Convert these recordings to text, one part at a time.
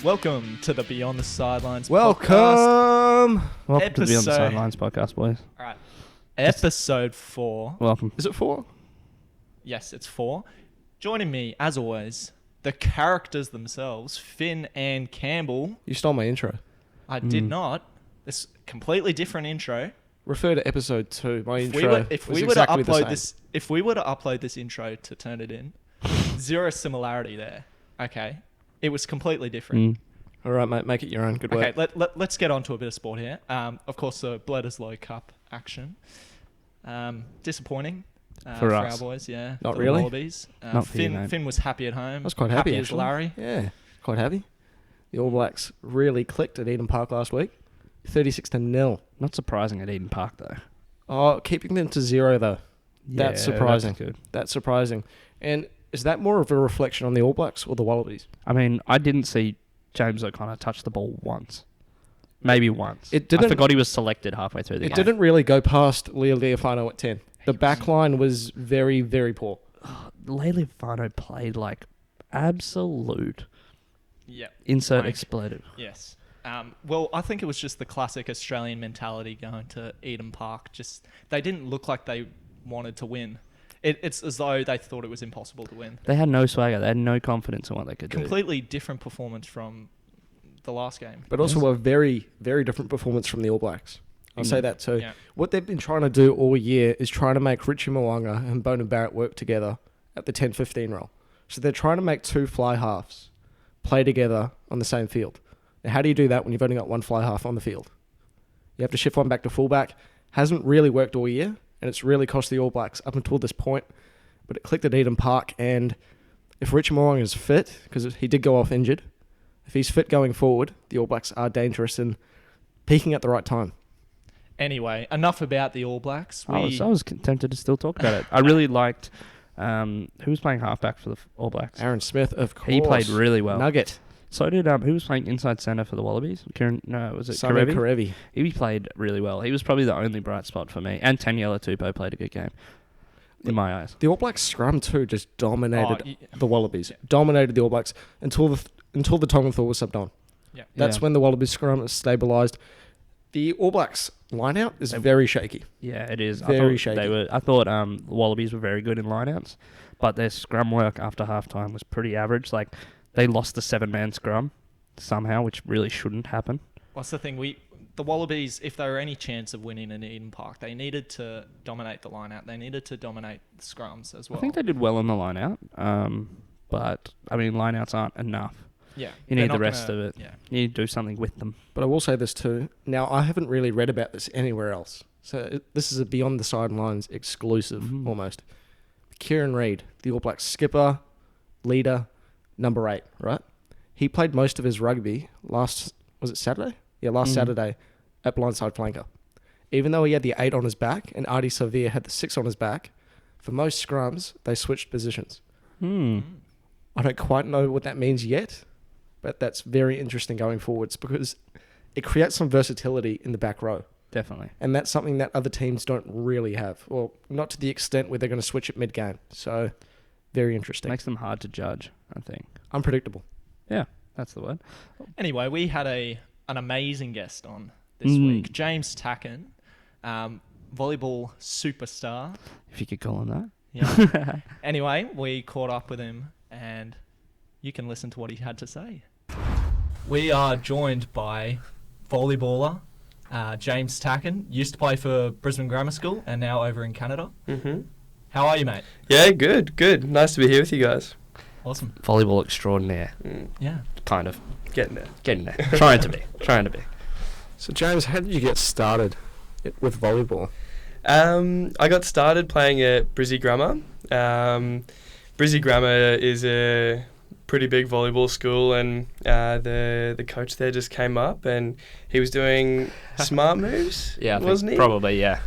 Welcome to the Beyond the Sidelines podcast. Welcome to the Beyond the Episode- Sidelines podcast, boys. All right. Episode 4. Welcome. Is it 4? Yes, it's 4. Joining me, as always, the characters themselves, Finn and Campbell. You stole my intro. I did not. This completely different intro. Refer to episode 2. My If intro we were, if was we were exactly to upload the same. this, if we were to upload this intro to turn it in, zero similarity there. Okay, it was completely different. All right, mate. Make it your own. Good Okay, work. let's get on to a bit of sport here. Of course, the Bledders Low Cup action. Disappointing For our us. boys, yeah. Not the really? Wallabies. Not for you, mate. Finn was happy at home. I was quite happy, as actually. Larry. Yeah, quite happy. The All Blacks really clicked at Eden Park last week. 36-0. Not surprising at Eden Park, though. Oh, keeping them to 0, though. That's surprising. That's good. That's surprising. And is that more of a reflection on the All Blacks or the Wallabies? I mean, I didn't see James O'Connor touch the ball once. Maybe once. It didn't- I forgot he was selected halfway through the It game. didn't really go past Leo Leofano at 10. The back line was very, very poor. Leilifano played like absolute Yeah. insert Wank. expletive. Yes. Well, I think it was just the classic Australian mentality going to Eden Park. Just they didn't look like they wanted to win. It's as though they thought it was impossible to win. They had no swagger. They had no confidence in what they could do. Completely different performance from the last game. But also a very, very different performance from the All Blacks. I'll say that too. Yeah. What they've been trying to do all year is trying to make Richie Mo'unga and Bona Barrett work together at the 10-15 role. So they're trying to make two fly halves play together on the same field. Now, how do you do that when you've only got one fly half on the field? You have to shift one back to fullback. Hasn't really worked all year, and it's really cost the All Blacks up until this point. But it clicked at Eden Park, and if Richie Mo'unga is fit, because he did go off injured, if he's fit going forward, the All Blacks are dangerous and peaking at the right time. Anyway, enough about the All Blacks. I was tempted to still talk about it. I really liked who was playing halfback for the All Blacks. Aaron Smith, of course. He played really well. Nugget. So did who was playing inside centre for the Wallabies? Was it Sami Karevi? Karevi. He played really well. He was probably the only bright spot for me. And Taniela Tupou played a good game, in my eyes. The All Blacks scrum too just dominated Oh, the Wallabies. Yeah. Dominated the All Blacks until the Tongan Thor was subbed on. Yeah. That's when the Wallabies scrum is stabilised. The All Blacks line-out is very shaky. Yeah, it is. Very I shaky. thought the Wallabies were very good in lineouts, but their scrum work after halftime was pretty average. Like, they lost the 7-man scrum somehow, which really shouldn't happen. What's the thing? The Wallabies, if there were any chance of winning in Eden Park, they needed to dominate the line-out. They needed to dominate the scrums as well. I think they did well in the lineout, but I mean, lineouts aren't enough. Yeah. You they're need the not rest gonna- of it. Yeah. You need to do something with them. But I will say this too. Now, I haven't really read about this anywhere else. So this is a Beyond the Sidelines exclusive, almost. Kieran Reid, the All Blacks skipper, leader, number 8, right? He played most of his rugby last Saturday? Yeah, last Saturday at blindside flanker. Even though he had the 8 on his back and Artie Savia had the 6 on his back, for most scrums, they switched positions. I don't quite know what that means yet, but that's very interesting going forwards because it creates some versatility in the back row. Definitely. And that's something that other teams don't really have. Well, not to the extent where they're going to switch it mid-game. So, very interesting. Makes them hard to judge, I think. Unpredictable. Yeah, that's the word. Anyway, we had an amazing guest on this week. James Takken, volleyball superstar. If you could call him that. Yeah. Anyway, we caught up with him and you can listen to what he had to say. We are joined by volleyballer James Takken. Used to play for Brisbane Grammar School and now over in Canada. Mm-hmm. How are you, mate? Yeah, good. Nice to be here with you guys. Awesome. Volleyball extraordinaire. Yeah. Kind of. Getting there. Getting there. Trying to be. So, James, how did you get started with volleyball? I got started playing at Brisbane Grammar. Brisbane Grammar is a pretty big volleyball school, and the coach there just came up and he was doing smart moves. Yeah, wasn't he? Probably, yeah.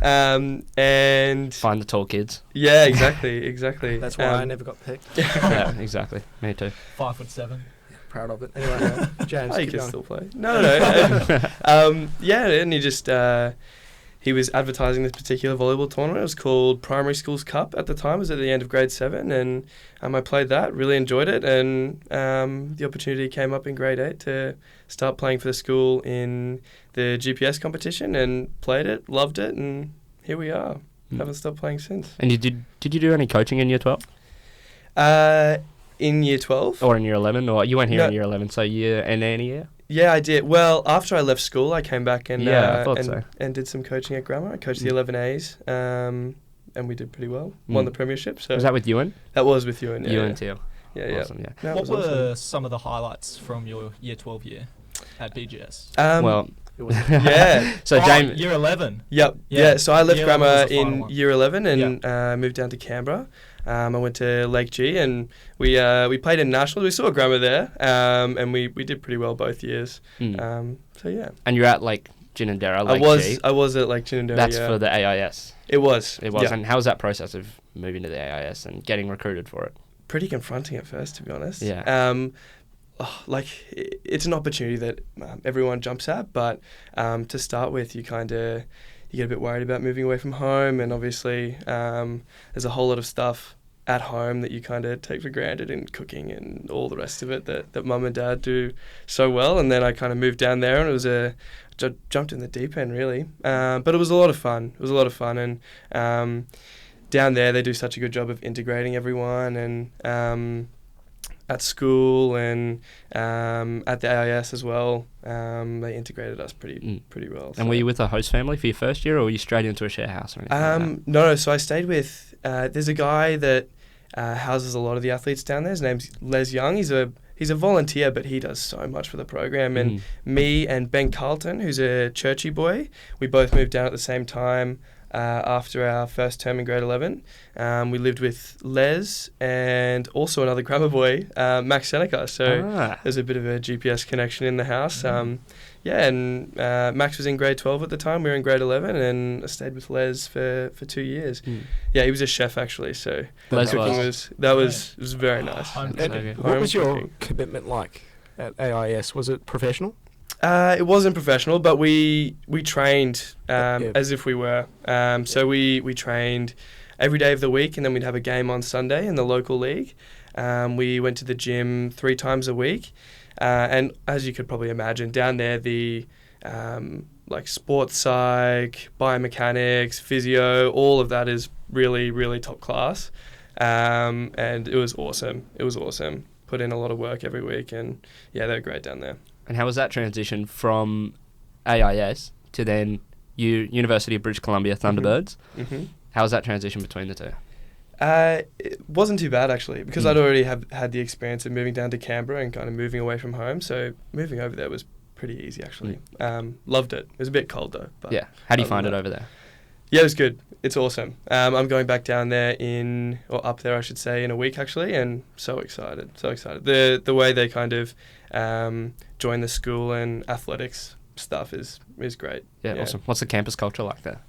And Find the tall kids. yeah, exactly. That's why I never got picked. Yeah, exactly. Me too. 5'7". Proud of it. Anyway, James, Oh, you keep can going. still play. No. Yeah, and he just he was advertising this particular volleyball tournament. It was called Primary Schools Cup at the time. It was at the end of grade 7, and I played that, really enjoyed it, and the opportunity came up in grade 8 to start playing for the school in the GPS competition, and played it, loved it, and here we are. Haven't stopped playing since. And did you do any coaching in year 12? In year 12? Or in year 11? Or you weren't here in year 11, so year and any year? Yeah, I did. Well, after I left school, I came back and I thought so. and did some coaching at Grammar. I coached the 11As, and we did pretty well. Won the premiership. So was that with Ewan? That was with Ewan. Yeah, Ewan too. Yeah, awesome, yeah. No, what were some of the highlights from your year 12 year at BGS? Yeah. So James, year 11. Yep. Yeah. Yeah. So I left Year 11 Grammar was the final in one. year 11 and moved down to Canberra. I went to Lake G, and we played in nationals. We saw Grammar there, and we did pretty well both years. So yeah. And you're at Lake Ginninderra, Lake G. I was at Lake Ginninderra. That's for the AIS. It was. Yeah. And how was that process of moving to the AIS and getting recruited for it? Pretty confronting at first, to be honest. Yeah. It's an opportunity that everyone jumps at, but to start with, you get a bit worried about moving away from home, and obviously there's a whole lot of stuff at home that you kind of take for granted, in cooking and all the rest of it that mum and dad do so well. And then I kind of moved down there, and it was jumped in the deep end, really. But it was a lot of fun. And down there they do such a good job of integrating everyone, and at school and at the AIS as well, they integrated us pretty well. And were you with a host family for your first year, or were you straight into a share house or anything like that? No, so I stayed with, there's a guy that houses a lot of the athletes down there. His name's Les Young. He's a volunteer, but he does so much for the program. And me and Ben Carlton, who's a churchy boy, we both moved down at the same time. After our first term in grade 11, we lived with Les and also another grammar boy, Max Seneca. So there's a bit of a GPS connection in the house. And Max was in grade 12 at the time. We were in grade 11, and I stayed with Les for 2 years. Yeah, he was a chef actually. So Les cooking was very nice. What was your commitment like at AIS? Was it professional? It wasn't professional, but we trained as if we were. So we trained every day of the week, and then we'd have a game on Sunday in the local league. We went to the gym 3 times a week, and as you could probably imagine, down there the sports psych, biomechanics, physio, all of that is really, really top class, and it was awesome. Put in a lot of work every week, and yeah, they're great down there. And how was that transition from AIS to then University of British Columbia Thunderbirds? How was that transition between the two? It wasn't too bad, actually, because I'd already had the experience of moving down to Canberra and kind of moving away from home. So moving over there was pretty easy, actually. Loved it. It was a bit cold, though. But yeah. How do you find it over there? Yeah, it was good. It's awesome. I'm going back down there up there, I should say, in a week, actually, and so excited. The way they kind of join the school and athletics stuff is great. Yeah, awesome. What's the campus culture like there?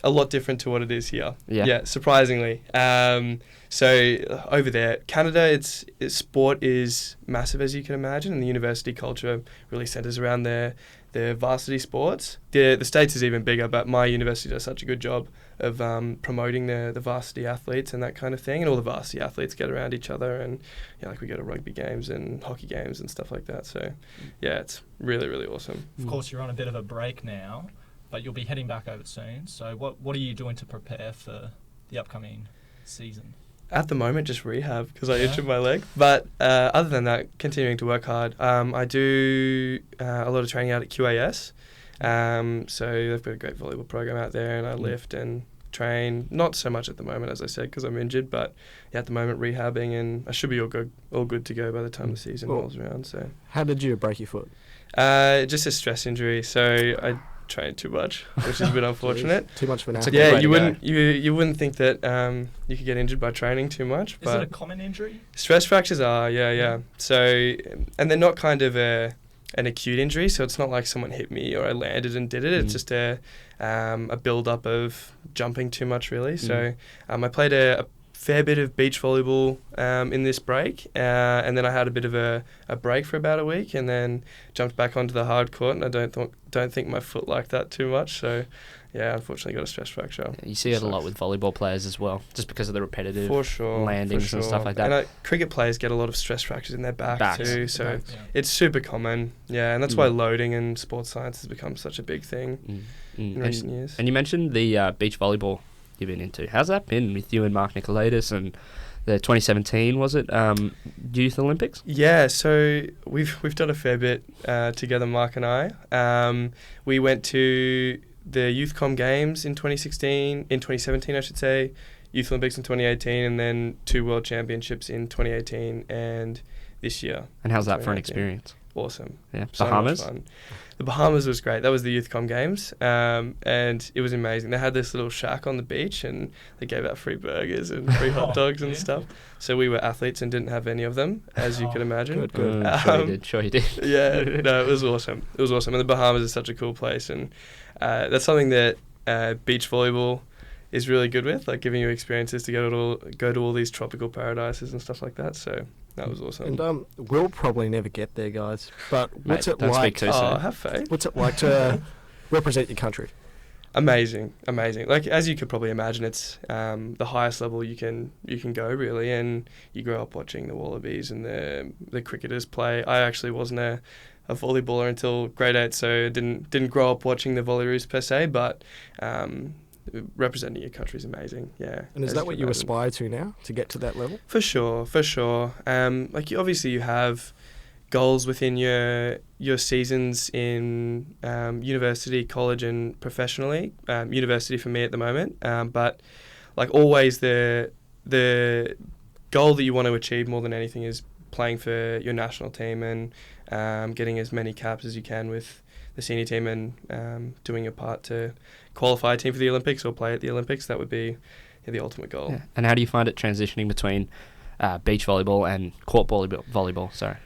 A lot different to what it is here. Yeah, surprisingly. So over there, Canada, sport is massive, as you can imagine, and the university culture really centres around their varsity sports. The States is even bigger, but my university does such a good job of promoting the varsity athletes and that kind of thing, and all the varsity athletes get around each other, and we go to rugby games and hockey games and stuff like that. So yeah, it's really, really awesome. Of course, you're on a bit of a break now, but you'll be heading back over soon. So what are you doing to prepare for the upcoming season? At the moment, just rehab because I injured my leg. But other than that, continuing to work hard. I do a lot of training out at QAS. So they've got a great volleyball program out there, and I lift and train. Not so much at the moment, as I said, because I'm injured. But at the moment, rehabbing, and I should be all good to go by the time the season rolls around. So how did you break your foot? Just a stress injury. So I trained too much, which is a bit unfortunate. Too much for an athlete. Yeah, you wouldn't think that you could get injured by training too much. But is it a common injury? Stress fractures are, yeah. So, and they're not kind of an acute injury, so it's not like someone hit me or I landed and did it. It's just a build-up of jumping too much, really. So I played a fair bit of beach volleyball in this break, and then I had a bit of a break for about a week, and then jumped back onto the hard court, and I don't think my foot liked that too much, so yeah, unfortunately got a stress fracture. You see it a lot with volleyball players as well, just because of the repetitive landings and stuff like that. And cricket players get a lot of stress fractures in their backs too, so it's super common. Yeah, and that's why loading in sports science has become such a big thing in recent years. And you mentioned the beach volleyball you've been into. How's that been with you and Mark Nicolaitis and the 2017, was it, Youth Olympics? Yeah, so we've done a fair bit together, Mark and I. We went to the Youth Com Games in 2017 I should say, Youth Olympics in 2018, and then 2 World Championships in 2018 and this year. And how's that for an experience? Awesome. Yeah, So Bahamas? much fun. The Bahamas was great. That was the Youth Com Games, and it was amazing. They had this little shack on the beach, and they gave out free burgers and free hot dogs and stuff. So we were athletes and didn't have any of them, as you could imagine. Good. Sure you did. Yeah, no, it was awesome. It was awesome. And the Bahamas is such a cool place, and that's something that beach volleyball is really good with, like giving you experiences to go to all these tropical paradises and stuff like that. So that was awesome. And we'll probably never get there, guys. But what's Mate, it don't like? speak too soon. Have faith. What's it like to represent your country? Amazing. Like, as you could probably imagine, it's the highest level you can go, really. And you grow up watching the Wallabies and the cricketers play. I actually wasn't a volleyballer until grade 8, so I didn't grow up watching the Volleyroos per se, but representing your country is amazing. Yeah. And is that what you aspire to now, to get to that level? For sure. Like, obviously you have goals within your seasons in university, college, and professionally. University for me at the moment, but like always, the goal that you want to achieve more than anything is playing for your national team and getting as many caps as you can with the senior team and doing your part to qualify a team for the Olympics or play at the Olympics. That would be the ultimate goal. Yeah. And how do you find it transitioning between beach volleyball and court volleyball? Sorry.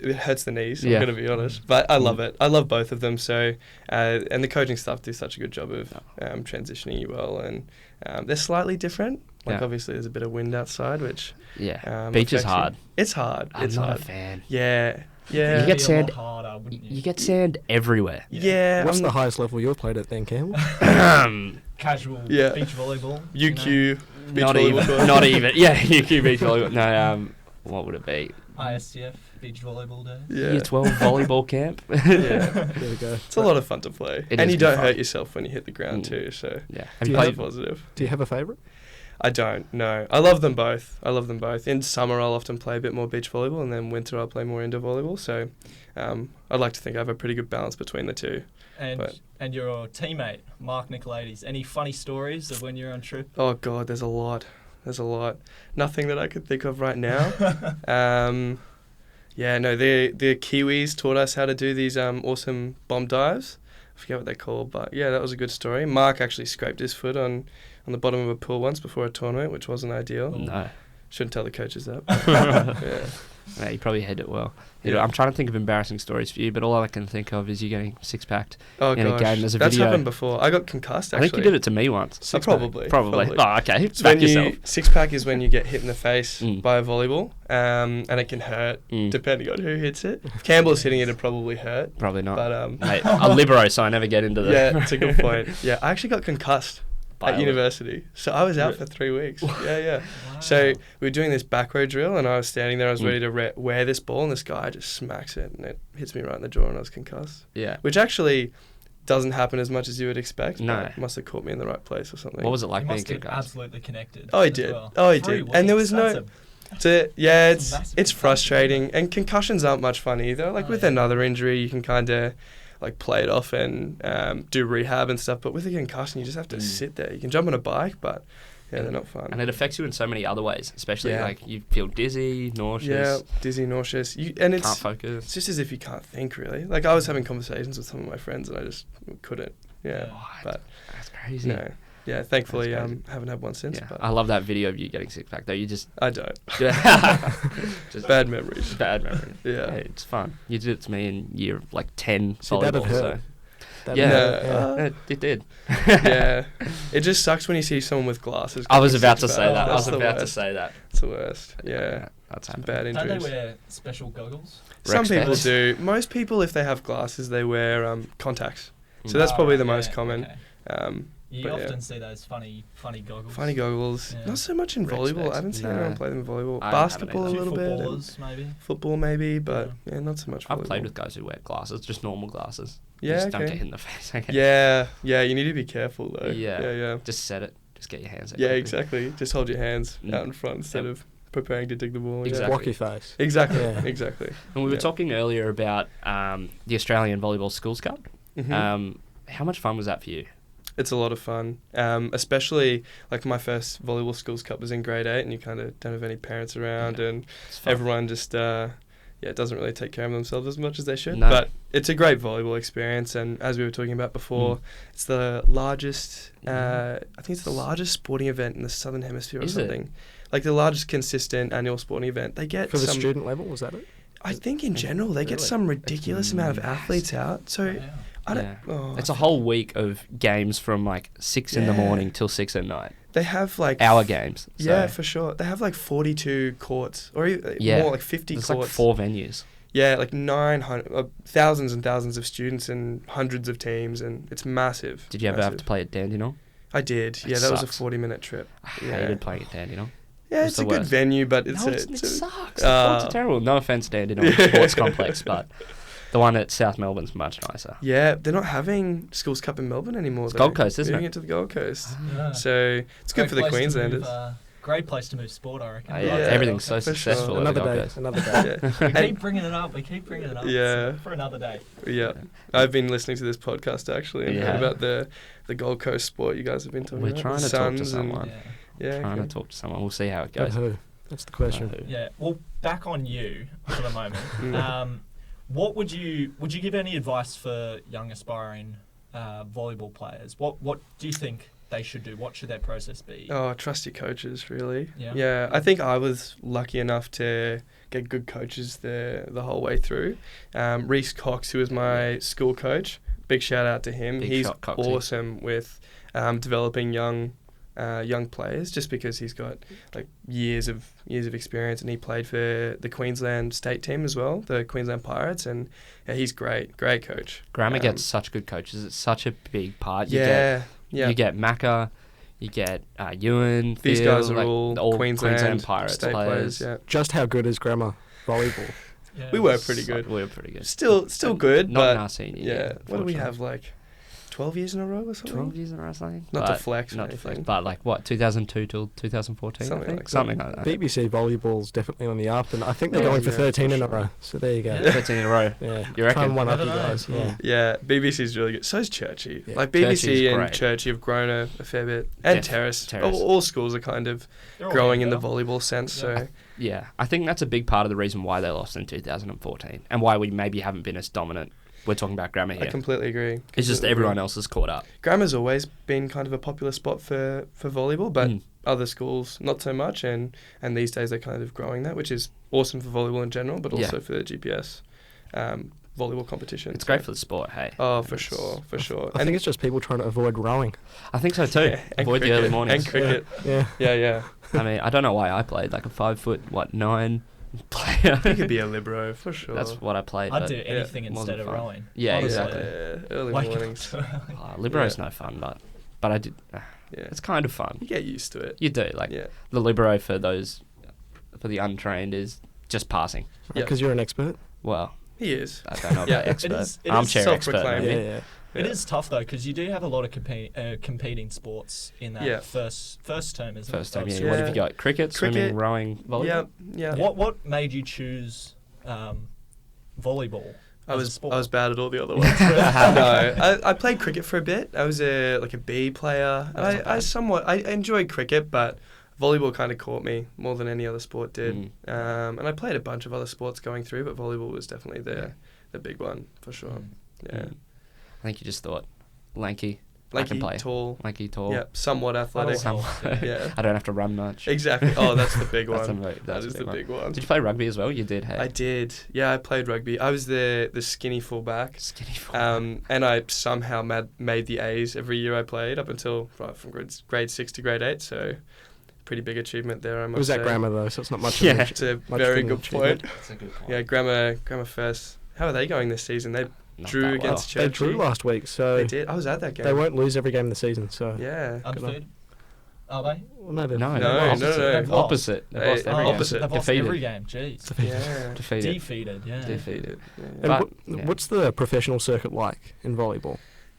It hurts the knees, I'm going to be honest. But I love it. I love both of them. So, and the coaching staff do such a good job of transitioning you well. And they're slightly different. Like, obviously, there's a bit of wind outside, which... Yeah. Beach is hard. It's hard. I'm not a fan. Yeah. You get sand. Harder, you get sand everywhere. Yeah. What's the highest level you've played at then, Campbell? Casual beach volleyball. UQ beach Not volleyball. even. Not even. Yeah, UQ beach volleyball. No. What would it be? ISTF beach volleyball day. Yeah. Year 12 volleyball camp. Yeah. There we go. It's a lot of fun to play. It And is you good don't fun. hurt yourself when you hit the ground too, so Yeah. Do you played- have- positive. Do you have a favourite? I don't, no. I love them both. In summer, I'll often play a bit more beach volleyball, and then winter, I'll play more indoor volleyball. So I'd like to think I have a pretty good balance between the two. And your teammate, Mark Nicolaitis, any funny stories of when you're on trip? Oh, God, there's a lot. Nothing that I could think of right now. Yeah, no, the Kiwis taught us how to do these awesome bomb dives. I forget what they're called, but yeah, that was a good story. Mark actually scraped his foot on the bottom of a pool once before a tournament, which wasn't ideal. No. Shouldn't tell the coaches that. Yeah. Yeah, you probably hit it well. Yeah. I'm trying to think of embarrassing stories for you, but all I can think of is you getting six-packed Oh, in a gosh. game. There's a That's video. happened before. I got concussed, I actually. think you did it to me once. Probably. Oh, okay. It's Back when yourself. Six-pack is when you get hit in the face Mm. by a volleyball, and it can hurt, Mm. depending on who hits it. If Campbell's hitting it, it'd probably hurt. Probably not. But Mate, I'm libero, so I never get into the... yeah, that's a good point. Yeah, I actually got concussed By at a- university. So I was out for 3 weeks. Yeah. So we were doing this back row drill, and I was standing there. I was ready to wear this ball, and this guy just smacks it, and it hits me right in the jaw, and I was concussed. Yeah. Which actually doesn't happen as much as you would expect. No. But it must have caught me in the right place or something. What was it like You being must have concussed? absolutely connected. Oh, he as did. well. Oh, he 3 did. And there weeks, was no... that's it's massive it's concussion. frustrating, and concussions aren't much fun either. Like with another injury, you can kind of like play it off and do rehab and stuff. But with a concussion, you just have to sit there. You can jump on a bike, but they're not fun. And it affects you in so many other ways, especially Yeah. like you feel dizzy, nauseous, Yeah, dizzy, nauseous. And can't it's focus. just as if you can't think really. Like I was having conversations with some of my friends, and I just couldn't. Yeah, but That's crazy. no. Yeah, thankfully, That's crazy. haven't had one since. Yeah. But I love that video of you getting six pack though. You just I don't. just Bad memories. bad memory. Yeah. It's fun. You did it to me in year like 10 See, that'd volleyball. So. hurt. That Yeah. yeah. It did. Yeah. It just sucks when you see someone with glasses. I was getting about to stitched say back. that. I That's was the about to worst. say that. It's the worst. Yeah. That's Some happening. bad Don't they injuries. wear special goggles? Some Rec people specs. do. Most people, if they have glasses, they wear contacts. So that's probably the most common. Okay. Um, You but yeah. often see those funny goggles. Funny goggles. Yeah. Not so much in Rec volleyball. specs. I haven't seen No. anyone play them in volleyball. I haven't Basketball a either. Two little bit. footballers, maybe. Football maybe, but yeah, not so much volleyball. I've played with guys who wear glasses, just normal glasses. Yeah, Just don't okay. get hit in the face. Okay. Yeah, you need to be careful though. Yeah. Yeah. Just set it. Just get your hands out. Yeah, quickly. exactly. Just hold your hands Mm. out in front instead of preparing to dig the ball. Exactly. Block your face. Exactly. Yeah. Exactly. And we were Yeah. talking earlier about the Australian Volleyball Schools Cup. Mhm. How much fun was that for you? It's a lot of fun, especially like my first volleyball schools cup was in grade 8, and you kind of don't have any parents around, Yeah. and It's fun. everyone just doesn't really take care of themselves as much as they should. No. But it's a great volleyball experience, and as we were talking about before, it's the largest. I think it's the largest sporting event in the Southern Hemisphere or Is it? something. Like the largest consistent annual sporting event. They get For the some. student level, was that it? I think in general they get Really? some ridiculous amount of athletes out. So Yeah. I don't. Yeah. Oh, It's a whole week of games from like 6 in the Yeah. morning till 6 at night. They have like Hour games. So Yeah, for sure. They have like 42 courts, or Yeah. more, like 50 There's courts. like 4 venues. Yeah, like 900, thousands and thousands of students and hundreds of teams, and it's massive. Did you ever have massive. to play at Dandenong? I did. It Yeah, that was a sucks. 40-minute trip. I Yeah. hated playing at Dandenong. Yeah, It's it's a the good worst. venue, but it's No, a, it it's a sucks. The courts are terrible. No offense, Dandenong Sports Complex, but the one at South Melbourne's much nicer. Yeah, they're not having Schools Cup in Melbourne anymore. It's though. Gold Coast, isn't Moving it? it to the Gold Coast. Yeah. So it's good Great for the place to Queenslanders. move, great place to move sport, I reckon. Yeah, Yeah, everything's so for successful sure. at the Another Gold day. Coast. Another day. Yeah. We keep bringing it up. Yeah. For another day. Yeah, I've been listening to this podcast actually and Yeah. heard about the Gold Coast sport you guys have been talking We're about. trying the to talk to Suns and- someone. Yeah. Yeah, Trying okay. to talk to someone. We'll see how it But goes. who? That's the question. Who? Yeah. Well, back on you for the moment. Mm. What would you give any advice for young aspiring volleyball players? What do you think they should do? What should their process be? Oh, trust your coaches, really. Yeah. Yeah, I think I was lucky enough to get good coaches the whole way through. Reese Cox, who was my school coach, big shout out to him. Big He's shot, Coxie. awesome with developing young players, just because he's got like years of experience, and he played for the Queensland state team as well, the Queensland Pirates, and yeah, he's great coach. Grammar gets such good coaches. It's such a big part. You Yeah. You get Macca, you get Ewan. These Phil, guys are like, all Queensland Pirates state players. Yeah. Just how good is grammar volleyball? Yeah. We were pretty good. We were pretty good. Still good, Not but in our senior yeah. year, What do we unfortunately. have, like 12 years in a row or something? 12 years in a row, something? Not to But- flex or Not to flex, anything. but like what, 2002 till 2014, Something I think? like that. Something like that. BBC volleyball's definitely on the up, and I think they're Yeah, going for yeah, 13 for in a sure. row. So there you go. Yeah. 13 in a row. Yeah. You Try reckon? and one up I you don't know. guys. Yeah. Yeah, BBC's really good. So's Churchy. Yeah. Like Churchy's BBC and great. Churchy have grown a fair bit. And Def- Terrace. Terrace. All schools are kind of They're all growing getting in the better. volleyball sense. So Yeah, I think that's a big part of the reason why they lost in 2014 and why we maybe haven't been as dominant. We're talking about grammar I here. completely agree. It's just Completely everyone agree. else has caught up. Grammar's always been kind of a popular spot for volleyball, but Mm. other schools not so much. And these days they're kind of growing that, which is awesome for volleyball in general, but Yeah. also for the GPS volleyball competition. It's great for the sport, hey. Oh, for sure. I think it's just people trying to avoid rowing. I think so too. Yeah, and Avoid the early cricket, mornings. And cricket. Yeah. Yeah. I mean, I don't know why I played like a 9 player. You could be a libero for sure. That's what I played. I'd but do anything wasn't instead of fun. rowing. Yeah, honestly. exactly. Early Wake up mornings. too early. Libero's Yeah. no fun, but I did. Yeah. It's kind of fun. You get used to it. You do like Yeah. the libero for the untrained is just passing. Yeah. Because you're an expert. Well, He is. I don't know Yeah. about expert. It is Armchair expert. self-proclaimed. Yeah, Maybe. yeah. It Yeah. is tough though because you do have a lot of competing sports in that Yeah. first term, isn't First it? time, of yeah. school? What have you got? Cricket, swimming, Cricket. rowing, volleyball. Yeah. What made you choose volleyball? I as a was sport? bad at all the other ones. No, I played cricket for a bit. I was a B player. And That's not bad. I enjoyed cricket, but volleyball kind of caught me more than any other sport did. And I played a bunch of other sports going through, but volleyball was definitely the big one for sure. Mm. Yeah. I think you just thought lanky, Lanky, play. tall. Lanky, tall. Yeah, somewhat athletic. Yeah. I don't have to run much. Exactly. Oh, that's the big That's one. the That is the big one. Did you play rugby as well? You did, hey? I did. Yeah, I played rugby. I was the skinny fullback. Skinny fullback. And I somehow made the A's every year I played up until from grade 6 to grade 8. So pretty big achievement there, I must It was say. at grammar though, so it's not much. Yeah. It's a much very of an good achievement. point. That's a good point. Yeah, grammar first. How are they going this season? They Not drew that well. against They Churchy. drew last week, so They did. I was at that game. they won't lose every game of the season. So Yeah. Undefeated. Are they? well, no, they're No, No, opposite. no. They've lost. Opposite. They've Hey, lost every opposite. game. They've lost Defeated. every game. Jeez. Yeah. Defeated. Defeated. Yeah. Defeated. And But, what's the professional circuit like in volleyball?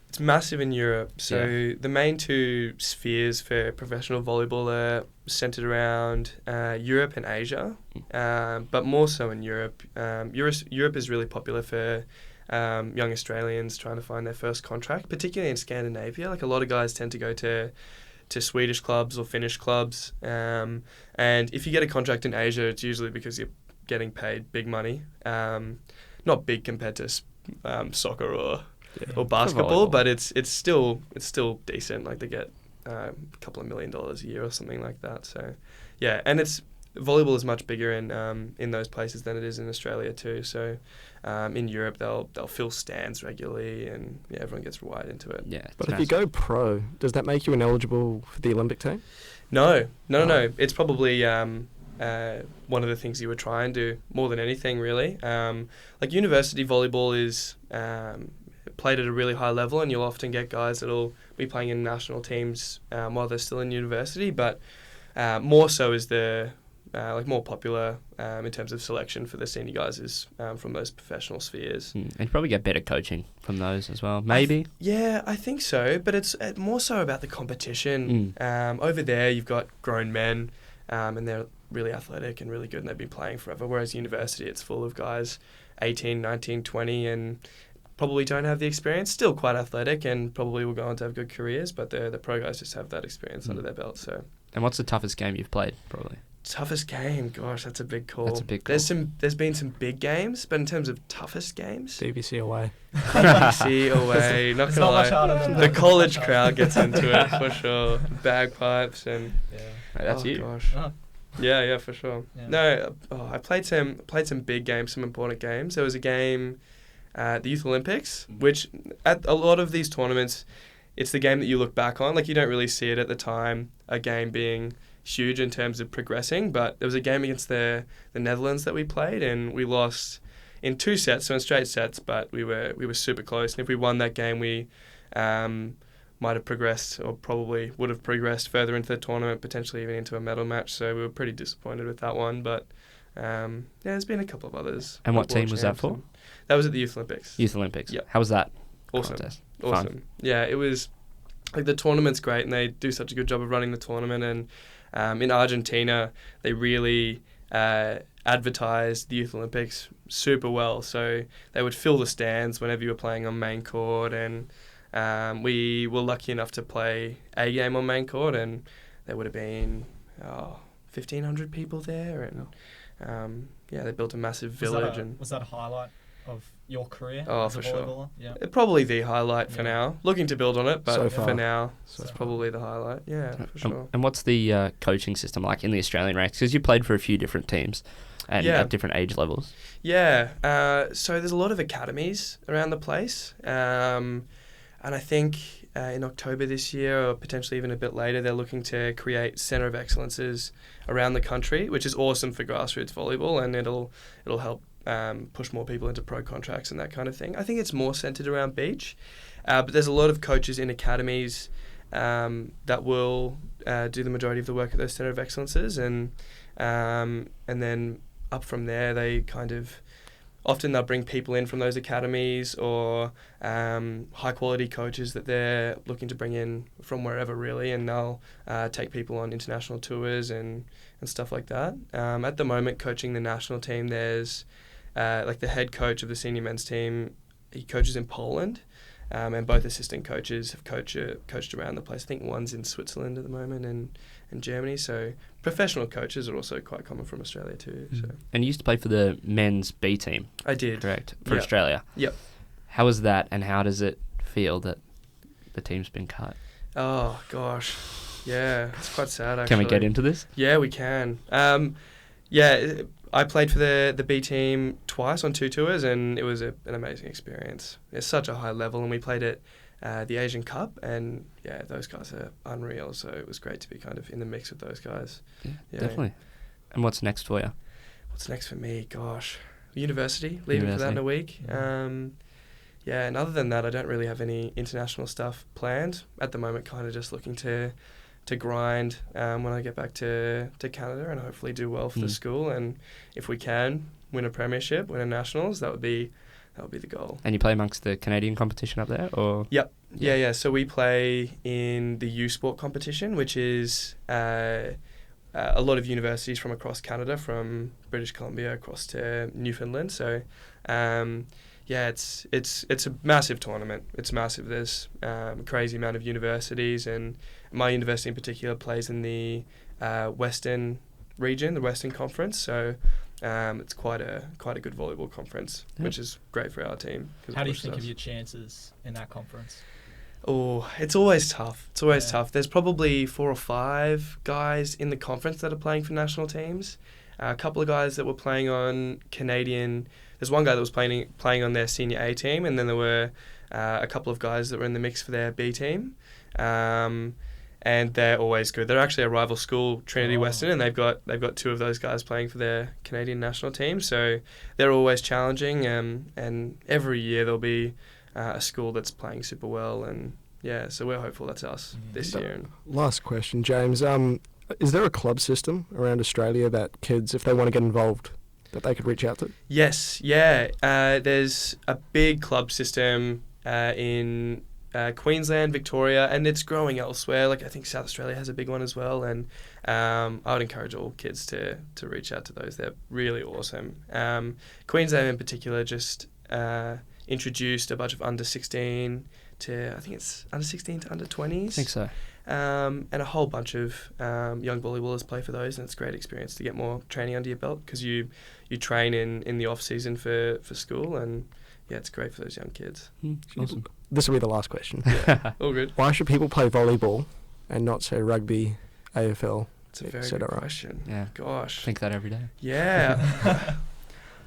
It's massive in Europe. So the main two spheres for professional volleyball are centered around Europe and Asia, but more so in Europe. Europe is really popular for young Australians trying to find their first contract, particularly in Scandinavia. Like a lot of guys tend to go to Swedish clubs or Finnish clubs, and if you get a contract in Asia, it's usually because you're getting paid big money. Not big compared to soccer or basketball, but it's still decent. Like they get a couple of $1 million a year or something like that. So yeah, and volleyball is much bigger in those places than it is in Australia too. So in Europe they'll fill stands regularly, and yeah, everyone gets wide into it. Yeah. But if you go pro, does that make you ineligible for the Olympic team? No. It's probably one of the things you would try and do more than anything, really. Like university volleyball is played at a really high level, and you'll often get guys that'll be playing in national teams while they're still in university. But more so is the more popular in terms of selection for the senior guys is from those professional spheres. And you probably get better coaching from those as well, maybe. I think so, but it's more so about the competition. Over there, you've got grown men, and they're really athletic and really good, and they've been playing forever, whereas university, it's full of guys 18, 19, 20, and probably don't have the experience, still quite athletic, and probably will go on to have good careers, but the pro guys just have that experience under their belt. So, And what's the toughest game you've played, probably? toughest game, gosh, that's a big call. That's a big call. There's been some big games, but in terms of toughest games, DVC away. BBC away, not It's gonna not much lie, harder than the that. college crowd gets into it for sure. Bagpipes and Yeah. Right, that's oh, you. Gosh. Oh. Yeah, for sure. Yeah. No, I played some big games, some important games. There was a game at the Youth Olympics, which at a lot of these tournaments, it's the game that you look back on. Like you don't really see it at the time, a game being huge in terms of progressing. But there was a game against the Netherlands that we played, and we lost in 2 sets, so in straight sets. But we were super close, and if we won that game, we might have progressed, or probably would have progressed further into the tournament, potentially even into a medal match. So we were pretty disappointed with that one. But there's been a couple of others. And what World team was that champs, for? and that was at the Youth Olympics. Youth Olympics. Yep. How was that Awesome. contest? Awesome. Fun. Yeah, it was like the tournament's great, and they do such a good job of running the tournament. And in Argentina, they really advertised the Youth Olympics super well. So they would fill the stands whenever you were playing on main court, and we were lucky enough to play a game on main court, and there would have been 1,500 people there, and they built a massive village. Was that a highlight of your career? Oh, as a for sure. volleyballer? Yeah. Probably the highlight for Yeah. now. Looking to build on it, but So for far. now, So it's far. probably the highlight. Yeah, for sure. And what's the coaching system like in the Australian ranks? Because you played for a few different teams and Yeah. at different age levels. Yeah, so there's a lot of academies around the place, and I think in October this year, or potentially even a bit later, they're looking to create centre of excellences around the country, which is awesome for grassroots volleyball, and it'll help push more people into pro contracts and that kind of thing. I think it's more centred around beach, but there's a lot of coaches in academies that will do the majority of the work at those centre of excellences, and then up from there, they kind of often they'll bring people in from those academies, or high quality coaches that they're looking to bring in from wherever really, and they'll take people on international tours and stuff like that. At the moment, coaching the national team, there's like the head coach of the senior men's team, he coaches in Poland, and both assistant coaches have coached around the place. I think one's in Switzerland at the moment, and Germany. So professional coaches are also quite common from Australia too. So And you used to play for the men's B team, I did. correct? For Yep. Australia. Yep. How was that, and how does it feel that the team's been cut? Oh gosh, yeah, it's quite sad actually. Can we get into this? Yeah, we can. Yeah, I played for the B team twice on 2 tours, and it was an amazing experience. It's such a high level, and we played at the Asian Cup, and yeah, those guys are unreal. So it was great to be kind of in the mix with those guys. Yeah, definitely. And what's next for you? What's next for me? Gosh, university. Leaving for that in a week. Yeah, and other than that, I don't really have any international stuff planned at the moment. Kind of just looking to grind when I get back to Canada, and hopefully do well for the school. And if we can win a premiership, win a nationals, that would be the goal. And you play amongst the Canadian competition up there, or? Yep. Yeah. So we play in the U Sport competition, which is a lot of universities from across Canada, from British Columbia across to Newfoundland. So. Yeah, it's a massive tournament. It's massive. There's a crazy amount of universities, and my university in particular plays in the Western region, the Western Conference. So it's quite a good volleyball conference, which is great for our team. How do you think of your chances in that conference? Oh, it's always tough. Tough. There's probably 4 or 5 guys in the conference that are playing for national teams. A couple of guys that were playing on Canadian. There's one guy that was playing on their senior A team, and then there were a couple of guys that were in the mix for their B team, and they're always good. They're actually a rival school, Trinity Western, and they've got 2 of those guys playing for their Canadian national team. So they're always challenging, and every year there'll be a school that's playing super well, and yeah, so we're hopeful that's us this year. Last question, James. Is there a club system around Australia that kids, if they want to get involved, that they could reach out to? Yes, yeah. There's a big club system in Queensland, Victoria, and it's growing elsewhere. Like I think South Australia has a big one as well, and I would encourage all kids to reach out to those. They're really awesome. Queensland in particular just introduced a bunch of under 16 to, I think it's under 16 to under 20s. I think so. And a whole bunch of young volleyballers play for those, and it's a great experience to get more training under your belt, because you train in the off season for school, and yeah, it's great for those young kids. Awesome. This will be the last question. Yeah, all good. Why should people play volleyball and not, say, rugby, AFL? It's a very good question. Yeah. Gosh. Think that every day. Yeah.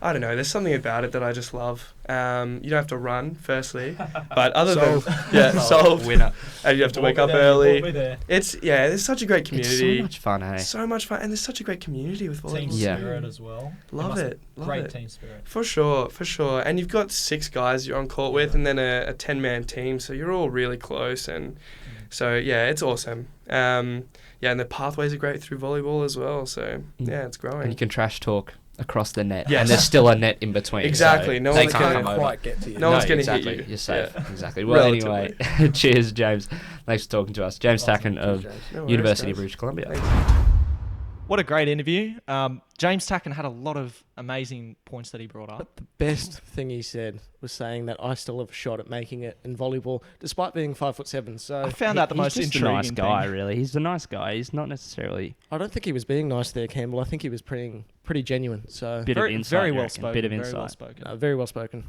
I don't know. There's something about it that I just love. You don't have to run, firstly, but solved. Winner. And you have to wake up early. There's such a great community. It's so much fun, hey? So much fun, and there's such a great community with volleyball. Team spirit as well. Love it. Great team spirit. For sure. And you've got 6 guys you're on court with, and then a 10-man team, so you're all really close, and so yeah, it's awesome. And the pathways are great through volleyball as well. So yeah, it's growing. And you can trash talk across the net, yes. and there's still a net in between. Exactly. So no they one's can't going come to quite get to you. No one's going to exactly. hit you. You're safe. Yeah. Exactly. Well, anyway, cheers, James. Thanks for talking to us. James Takken of University of British Columbia. Thanks. What a great interview. James Takken had a lot of amazing points that he brought up. But the best thing he said was saying that I still have a shot at making it in volleyball, despite being 5'7". So I found that the most intriguing nice guy, thing. really. He's a nice guy. He's not necessarily... I don't think he was being nice there, Campbell. I think he was pretty genuine. So Very well Very spoken. Bit of Very insight. well spoken. very well spoken.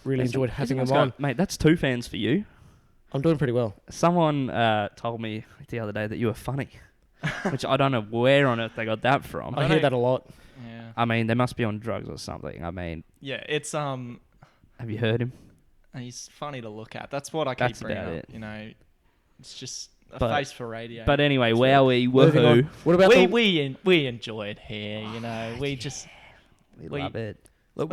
Really enjoyed having him nice on. guy. Mate, that's 2 fans for you. I'm doing pretty well. Someone told me the other day that you were funny, which I don't know where on earth they got that from. I hear that a lot. Yeah. I mean, they must be on drugs or something. I mean... Yeah, it's... Have you heard him? He's funny to look at. That's what I keep bringing up. it. You know, it's just a face for radio. But anyway, Moving woohoo. on. What about we enjoy it here, you know. We love it. Look,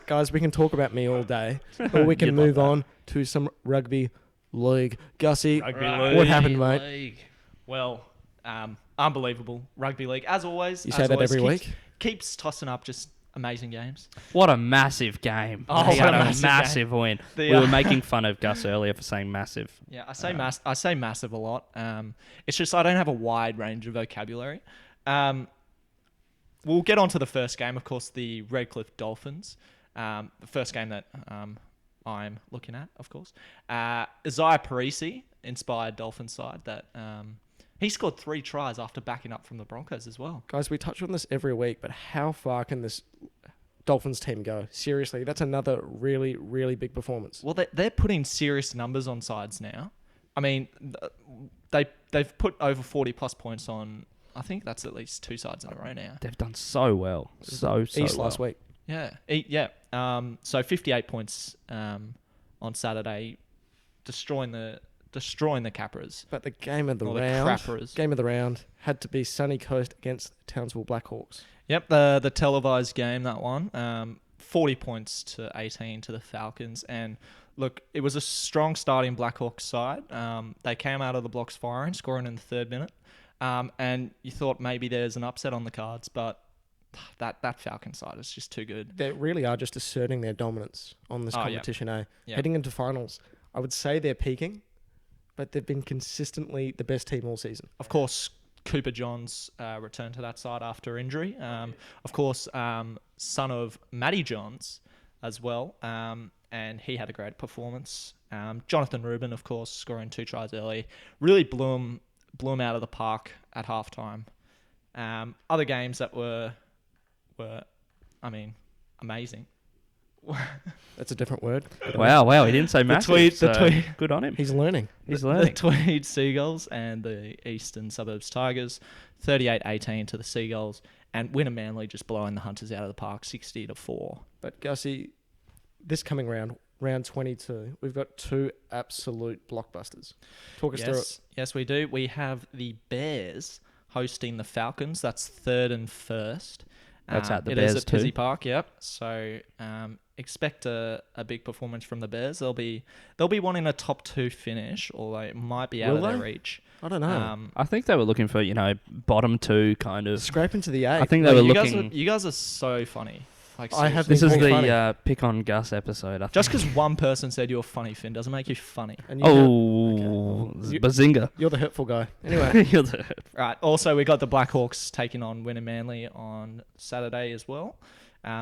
guys, we can talk about me all day, or we can move on to some rugby league. Gussie, what happened, mate? Well, unbelievable rugby league as always. You say that every week. Keeps tossing up just amazing games. What a massive game. Oh, He what had a a massive win. We were making fun of Gus earlier for saying massive. Yeah, I say massive a lot. It's just I don't have a wide range of vocabulary. We'll get on to the first game, of course, the Redcliffe Dolphins. The first game that I'm looking at, of course. Isaiah Parisi inspired Dolphins side that he scored 3 tries after backing up from the Broncos as well. Guys, we touch on this every week, but how far can this Dolphins team go? Seriously, that's another really, really big performance. Well, they're putting serious numbers on sides now. I mean, they've put over 40 plus points on. I think that's at least 2 sides in a row now. They've done so well. So East well. last week. Yeah, yeah. So 58 points on Saturday, destroying the Capras. But the game of the Or the round, Crappers. game of the round had to be Sunny Coast against Townsville Blackhawks. Yep, the televised game, that one. 40 points to 18 to the Falcons. And look, it was a strong starting Blackhawks side. They came out of the blocks firing, scoring in the 3rd minute. And you thought maybe there's an upset on the cards, but that Falcon side is just too good. They really are just asserting their dominance on this competition, eh? Yeah. Heading into finals, I would say they're peaking, but they've been consistently the best team all season. Of course, Cooper Johns returned to that side after injury. Of course, son of Matty Johns as well, and he had a great performance. Jonathan Rubin, of course, scoring 2 tries early, really blew him out of the park at halftime. Other games that were, I mean, amazing. That's a different word. Wow, he didn't say massive. the tweed. Good on him. He's learning. He's The learning. Tweed Seagulls and the Eastern Suburbs Tigers, 38-18 to the Seagulls, and Winner Manly just blowing the Hunters out of the park, 60-4. But Gussie, this coming round 22, we've got 2 absolute blockbusters. Talk us through it. Yes, we do. We have the Bears hosting the Falcons. That's 3rd and 1st. That's at the it Bears is at too. Pizzey Park. Yep. So expect a big performance from the Bears. They'll be wanting a top 2 finish, or they might be out Will of their they? reach. I don't know. I think they were looking for, bottom 2 kind of. Scrape into the 8. I think they were you looking. You guys are so funny. Like, I have This been is very the funny. pick on Gus episode. I just think. because one person said you're funny, Finn, doesn't make you funny. And you Oh, You- Bazinga. you're the hurtful guy. Anyway, You're the- Right. Also, we got the Blackhawks taking on Winner Manly on Saturday as well.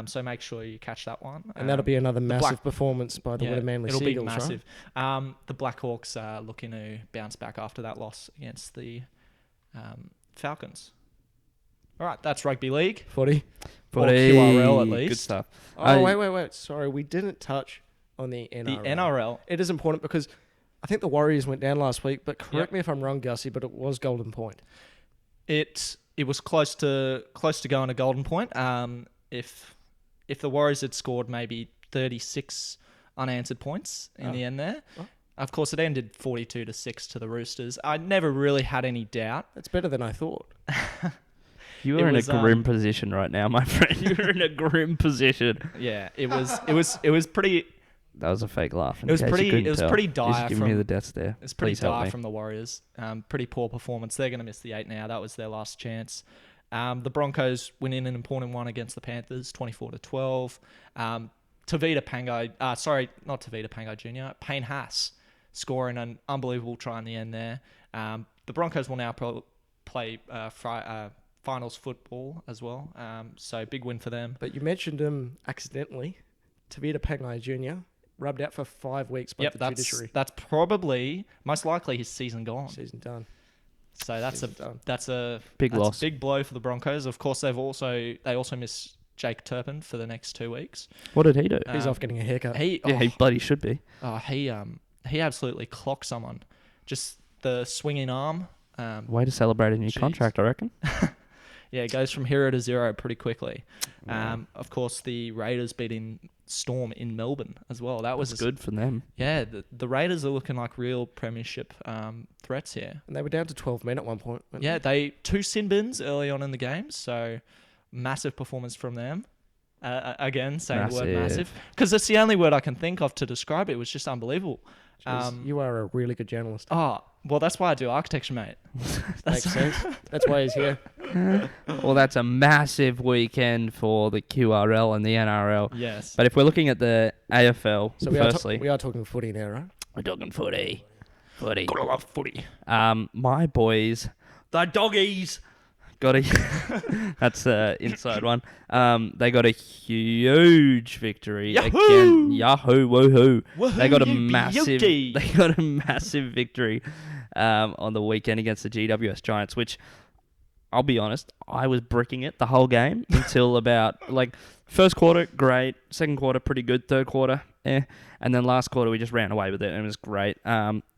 So make sure you catch that one. and that'll be another massive Black- performance by the Winner Manly it'll Seagulls, be right? massive. The Blackhawks are looking to bounce back after that loss against the Falcons. All right, that's rugby league. Footy. Or QRL at Good least. stuff. Oh, wait. Sorry, we didn't touch on the NRL. The NRL. It is important because I think the Warriors went down last week, but correct me if I'm wrong, Gussie, but it was Golden Point. It was close to going to Golden Point. If the Warriors had scored maybe 36 unanswered points in the end there. Oh. Of course, it ended 42-6 to the Roosters. I never really had any doubt. That's better than I thought. You It are in was, a grim position right now, my friend. You're in a grim position. Yeah, it was pretty. That was a fake laugh. It was pretty dire Just give me from- the deaths there. It's pretty Please help dire me. from the Warriors. Pretty poor performance. They're going to miss the 8 now. That was their last chance. The Broncos winning an important one against the Panthers, 24-12. Tavita Pangai, not Tavita Pangai Jr., Payne Haas scoring an unbelievable try in the end there. The Broncos will now play finals football as well. So big win for them. But you mentioned him accidentally. Tavita Pangai Jr. rubbed out for 5 weeks by the judiciary. That's probably most likely his season gone. Season done. So that's a Big loss. A big blow for the Broncos. Of course, they also miss Jake Turpin for the next 2 weeks. What did he do? He's off getting a haircut. He He should be. he absolutely clocked someone. Just the swinging arm. Way to celebrate a new Jeez. contract, I reckon. Yeah, it goes from hero to zero pretty quickly. Wow. Of course, the Raiders beating Storm in Melbourne as well. That was good for them. Yeah, the Raiders are looking like real premiership threats here. And they were down to 12 men at one point. weren't Yeah, they 2 sin bins early on in the game, so massive performance from them. Again, saying the word massive, because that's the only word I can think of to describe it. It was just unbelievable. they? Jeez, you are a really good journalist. Oh, well, that's why I do architecture, mate. Makes sense. That's why he's here. Well, that's a massive weekend for the QRL and the NRL. Yes. But if we're looking at the AFL, So firstly, we are talking footy now, right? we're talking footy. Footy. Gotta love footy. My boys, the doggies, got a. That's inside one. They got a huge victory Yahoo! again. Yahoo! Woohoo! Woohoo, They got a yippee, massive. yippee. They got a massive victory on the weekend against the GWS Giants, which I'll be honest, I was bricking it the whole game until about first quarter, great. Second quarter, pretty good. Third quarter, and then last quarter we just ran away with it and it was great.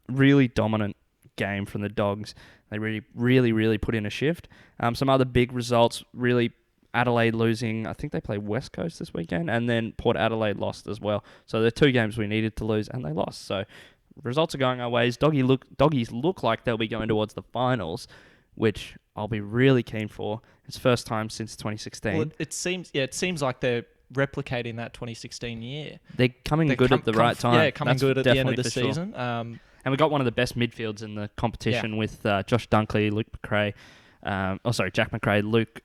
Really dominant game from the Dogs. They really put in a shift. Some other big results, really, Adelaide losing. I think they play West Coast this weekend, and then Port Adelaide lost as well. So they're 2 games we needed to lose, and they lost. So results are going our ways. Doggies look like they'll be going towards the finals, which I'll be really keen for. It's first time since 2016. Well, it seems like they're replicating that 2016 year. They're coming good at the right time. Yeah, coming That's good at the end of definitely the for sure. season. And we got one of the best midfields in the competition with Josh Dunkley, Luke McRae. Jack McRae, Luke,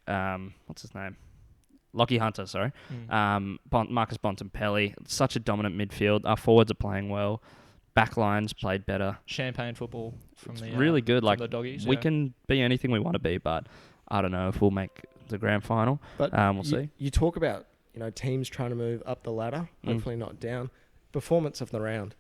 what's his name? Lockie Hunter, sorry. Marcus Bontempelli. Such a dominant midfield. Our forwards are playing well. Backlines played better. Champagne football from the really good. from Like the Doggies. we can be anything we want to be, but I don't know if we'll make the grand final. But we'll see. You talk about teams trying to move up the ladder, hopefully not down. Performance of the round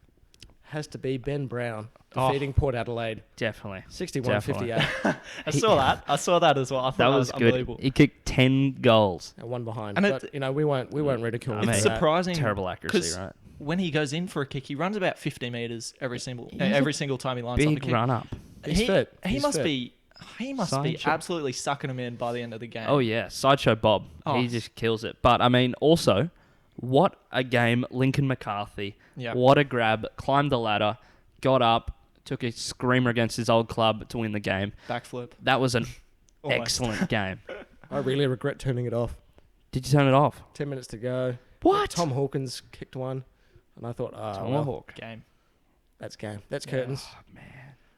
has to be Ben Brown defeating Port Adelaide Definitely. 61-58 I saw that as well. I thought That was good. unbelievable. He kicked 10 goals. and one behind. And But we won't ridicule I him mean, It's for that. surprising. Terrible accuracy, 'cause right? when he goes in for a kick, he runs about 50 meters every single He's a time he lines up a Big kick. run up. He's He fit. he He's must fit. be Sideshow. absolutely sucking him in by the end of the game. Oh, yeah. Sideshow Bob. Oh. He just kills it. But, I mean, also, what a game. Lincoln McCarthy. Yeah. What a grab. Climbed the ladder. Got up. Took a screamer against his old club to win the game. Backflip. That was an Almost. excellent game. I really regret turning it off. Did you turn it off? 10 minutes to go. What? Tom Hawkins kicked one, and I thought, Tomahawk. Game. that's game. That's curtains. Oh, man.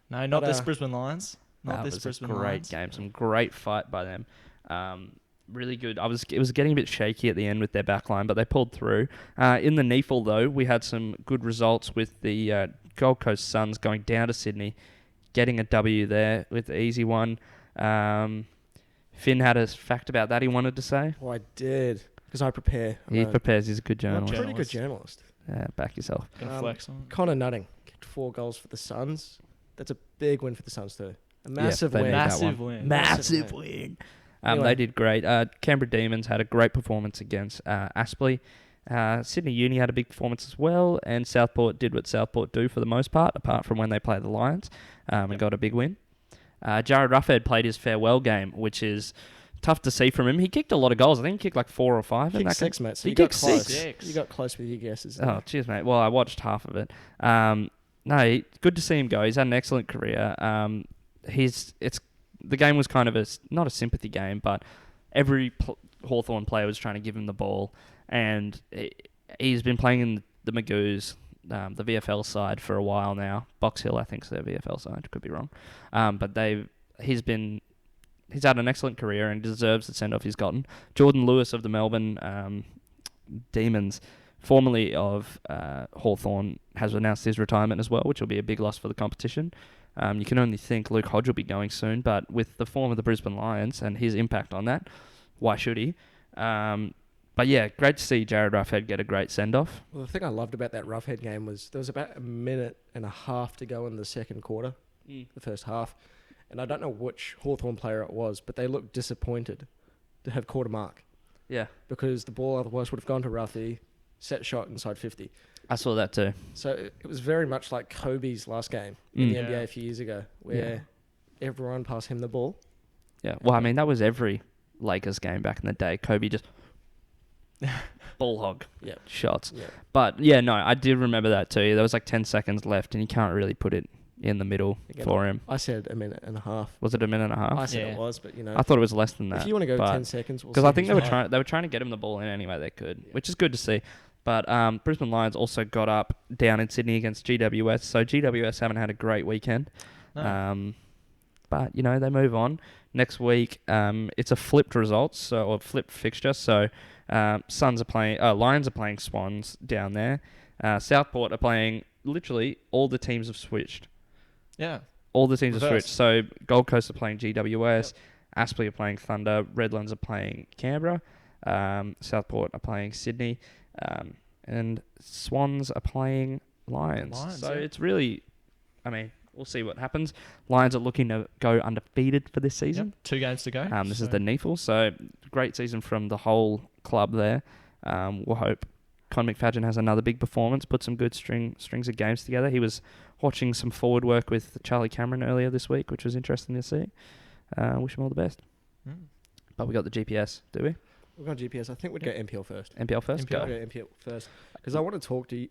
No, not But, this Brisbane Lions. Not That this was Brisbane a great Lions. game. Some great fight by them. Really good. It was getting a bit shaky at the end with their backline, but they pulled through. In the NEAFL, though, we had some good results with the Gold Coast Suns going down to Sydney, getting a W there with the easy one. Finn had a fact about that he wanted to say. Oh, I did. Because I prepare. He prepares. He's a good I'm a journalist. pretty good journalist. Back yourself. Gonna flex on. Connor Nutting kicked 4 goals for the Suns. That's a big win for the Suns too. A massive they win. need that Massive one. win. Massive win. Anyway. They did great. Canberra Demons had a great performance against Aspley. Sydney Uni had a big performance as well, and Southport did what Southport do for the most part, apart from when they play the Lions, and got a big win. Jared Ruffhead played his farewell game, which is tough to see from him. He kicked a lot of goals. I think he kicked like 4 or 5. Kicked 6, mate. So He you got kicked close. 6. You got close with your guesses. Oh, cheers, mate. Well, I watched half of it. Good to see him go. He's had an excellent career. The game was kind of not a sympathy game, but every Hawthorn player was trying to give him the ball, and he's been playing in the Magoos, the VFL side, for a while now. Box Hill, I think, is their VFL side. Could be wrong, but he's had an excellent career and deserves the send off he's gotten. Jordan Lewis of the Melbourne Demons, formerly of Hawthorn, has announced his retirement as well, which will be a big loss for the competition. You can only think Luke Hodge will be going soon, but with the form of the Brisbane Lions and his impact on that, why should he? But yeah, great to see Jared Ruffhead get a great send-off. Well, the thing I loved about that Roughhead game was there was about a minute and a half to go in the second quarter, the first half. And I don't know which Hawthorn player it was, but they looked disappointed to have caught a mark Yeah, because the ball otherwise would have gone to Ruffy, set shot inside 50. I saw that too. So it was very much like Kobe's last game in the Yeah. NBA a few years ago, where everyone passed him the ball. Yeah, well, I mean, that was every Lakers game back in the day. Kobe just ball hog shots. Yeah. But yeah, no, I did remember that too. There was like 10 seconds left, and you can't really put it in the middle Again, for him. I said a minute and a half. Was it a minute and a half? I said Yeah. it was, but I thought it was less than that. if you want to go but- 10 seconds, because I think they were were trying to get him the ball in any way they could, which is good to see. But Brisbane Lions also got up down in Sydney against GWS, so GWS haven't had a great weekend. No. But they move on next week. It's a flipped result, or flipped fixture. So Lions are playing Swans down there. Southport are playing. Literally, all the teams have switched. Yeah. All the teams have Reverse. switched. So Gold Coast are playing GWS. Aspley are playing Thunder. Redlands are playing Canberra. Southport are playing Sydney. And Swans are playing Lions. So it's really, we'll see what happens. Lions are looking to go undefeated for this season. Yep. 2 games to go. This is the NEAFL, so great season from the whole club there. We'll hope Con McFadden has another big performance, put some good strings of games together. He was watching some forward work with Charlie Cameron earlier this week, which was interesting to see. Wish him all the best. But we got the GPS, do we? We've got GPS. I think we'd go NPL first. NPL first? NPL. Go. Go NPL first. Because I want to talk to you.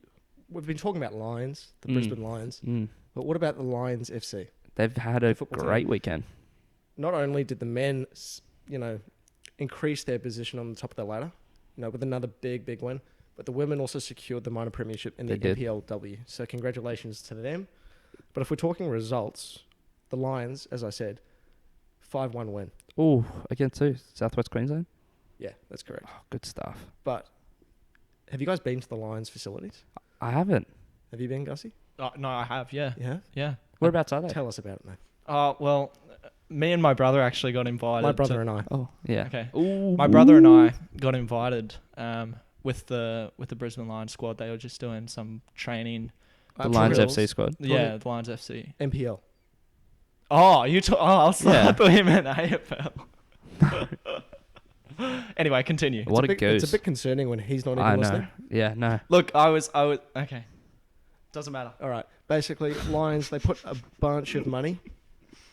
We've been talking about Lions, the Brisbane Lions. But what about the Lions FC? They've had a football great weekend. Not only did the men, increase their position on the top of the ladder, with another big win, but the women also secured the minor premiership in the They did. NPLW. So congratulations to them. But if we're talking results, the Lions, as I said, 5-1 win. Oh, against who? Southwest Queensland? Yeah, that's correct. Oh, good stuff. But have you guys been to the Lions facilities? I haven't. Have you been, Gussie? No, I have. Yeah. Yeah. Yeah. Whereabouts are they? Tell us about it, mate. Well, me and my brother actually got invited. My brother and I. Oh, yeah. Okay. Ooh. My brother and I got invited with the Brisbane Lions squad. They were just doing some training. The Lions drills. FC squad. Yeah, the Lions FC. NPL. Oh, I thought you meant AFL. Anyway, continue. What a goose. It's a bit concerning when he's not even I know. listening. Yeah, no. Look, I was okay. Doesn't matter. All right. Basically, Lions, they put a bunch of money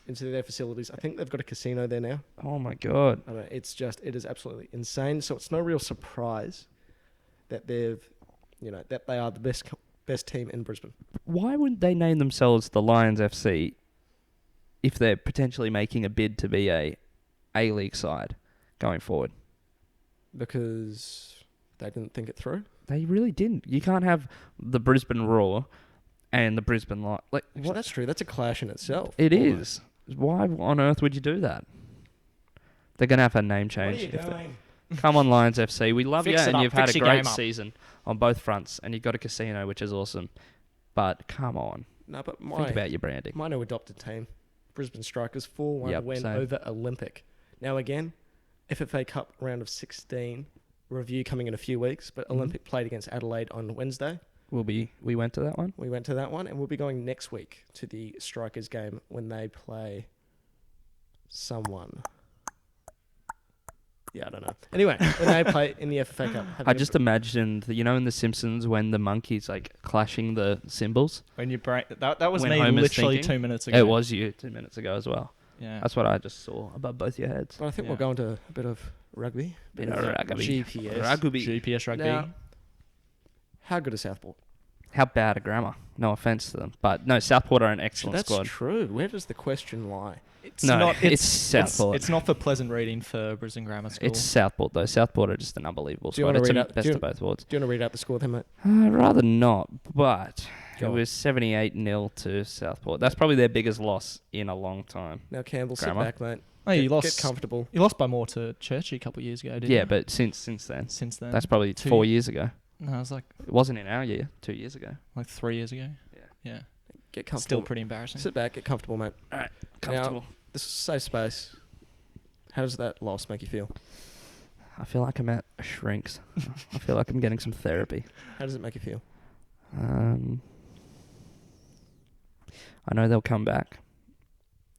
into their facilities. I think they've got a casino there now. Oh, my God. I mean, it is absolutely insane. So it's no real surprise that that they are the best team in Brisbane. Why wouldn't they name themselves the Lions FC if they're potentially making a bid to be a A-League side going forward? Because they didn't think it through. They really didn't. You can't have the Brisbane Roar and the Brisbane Lions. Like, Actually, what? that's true. That's a clash in itself. It is. Why on earth would you do that? They're going to have a name change. Come on, Lions FC. We love you, Fix it and up. you've had Fix a your great game up. season on both fronts, and you've got a casino, which is awesome. But come on. No, but Think about your branding. my new adopted team, Brisbane Strikers, 4-1 Yep, win same. over Olympic. Now again, FFA Cup round of 16 review coming in a few weeks, but Olympic played against Adelaide on Wednesday. We went to that one? We went to that one, and we'll be going next week to the Strikers game when they play someone. Yeah, I don't know. Anyway, when they play in the FFA Cup. I just imagined, in The Simpsons when the monkeys clashing the cymbals. When you break that was When me Homer's literally thinking. 2 minutes ago. It was you 2 minutes ago as well. Yeah. That's what I just saw above both your heads. But I think Yeah. we'll go into a bit of rugby. Bit of rugby. GPS. Rugby. GPS rugby. Now, how good is Southport? How bad a grammar? No offense to them, but no, Southport are an excellent That's squad. true. Where does the question lie? It's No, not. it's Southport. It's not for pleasant reading for Brisbane Grammar School. It's Southport though. Southport are just an unbelievable Do you squad. wanna It's read a out- best do you- of both worlds. Do you want to read out the score then, mate? Rather not, but Go it on. was 78-0 to Southport. That's probably their biggest loss in a long time. Now, Campbell, Grammar. sit back, mate. Oh, you Get lost. comfortable. You lost by more to Churchy a couple of years ago, didn't you? Yeah, but since then, Since then, that's probably 2 4 years ago. No, it was like It wasn't in our year, 2 years ago. 3 years ago. Yeah. Yeah. Get comfortable. Still pretty embarrassing. Sit back, get comfortable, mate. Comfortable. This is safe space. How does that loss make you feel? I feel like I'm at shrinks. I feel like I'm getting some therapy. How does it make you feel? I know they'll come back.